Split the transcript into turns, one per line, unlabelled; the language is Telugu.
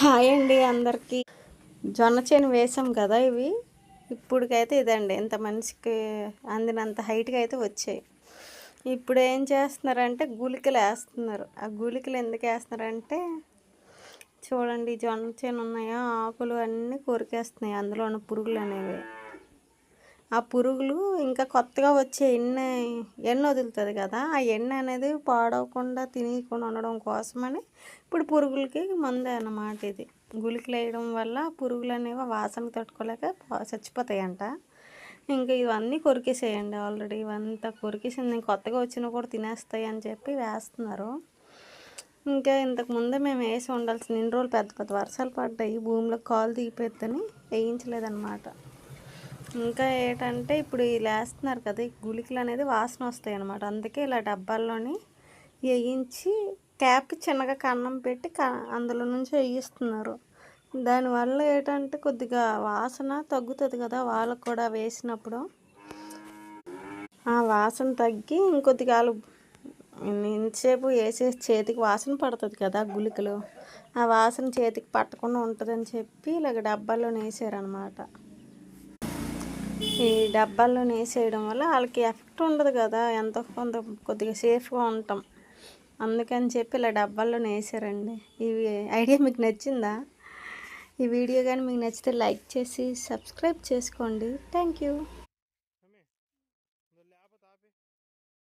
హాయ్ అండి అందరికీ. జొన్న చేను వేసాం కదా ఇవి. ఇప్పుడుకైతే ఇదండి ఇంత మనిషికి అందినంత హైట్గా అయితే వచ్చాయి. ఇప్పుడు ఏం చేస్తున్నారంటే గుళికలు వేస్తున్నారు. ఆ గుళికలు ఎందుకు వేస్తున్నారంటే చూడండి, జొన్న చేను ఉన్నాయా, ఆకులు అన్నీ కొరికేస్తున్నాయి అందులో ఉన్న పురుగులు అనేవి. ఆ పురుగులు ఇంకా కొత్తగా వచ్చే ఎన్న వదులుతుంది కదా, ఆ ఎన్న అనేది పాడవకుండా తినకుండా ఉండడం కోసమని ఇప్పుడు పురుగులకి మందే అన్నమాట ఇది. గుళికలు వేయడం వల్ల పురుగులు అనేవి వాసన తట్టుకోలేక చచ్చిపోతాయంట. ఇంకా ఇవన్నీ కొరికేసేయండి. ఆల్రెడీ ఇవంతా కొరికేసింది, కొత్తగా వచ్చినా కూడా తినేస్తాయి అని చెప్పి వేస్తున్నారు. ఇంకా ఇంతకుముందే మేము వేసి ఉండాల్సిన ఇన్ని రోజులు పెద్ద పెద్ద వర్షాలు పడ్డాయి, భూమిలో కాలు దిగిపోద్దని వేయించలేదన్నమాట. ఇంకా ఏంటంటే ఇప్పుడు ఇలా వేస్తున్నారు కదా, ఈ గుళికలు అనేది వాసన వస్తాయి అన్నమాట. అందుకే ఇలా డబ్బాల్లోని వేయించి క్యాప్కి చిన్నగా కన్నం పెట్టి అందులో నుంచి వేయిస్తున్నారు. దానివల్ల ఏంటంటే కొద్దిగా వాసన తగ్గుతుంది కదా వాళ్ళకు కూడా వేసినప్పుడు. ఆ వాసన తగ్గి ఇంకొద్దిగా ఇంతసేపు వేసేసి చేతికి వాసన పడుతుంది కదా గుళికలు, ఆ వాసన చేతికి పట్టకుండా ఉంటుందని చెప్పి ఇలాగ డబ్బాల్లో వేసారనమాట. ఈ డబ్బాల్లో వేసేయడం వల్ల వాళ్ళకి ఎఫెక్ట్ ఉండదు కదా, ఎంతో కొంత కొద్దిగా సేఫ్గా ఉంటాం. అందుకని చెప్పి ఇలా డబ్బాల్లో వేసారండి. ఇవి ఐడియా మీకు నచ్చిందా? ఈ వీడియో కానీ మీకు నచ్చితే లైక్ చేసి సబ్స్క్రైబ్ చేసుకోండి. Thank you.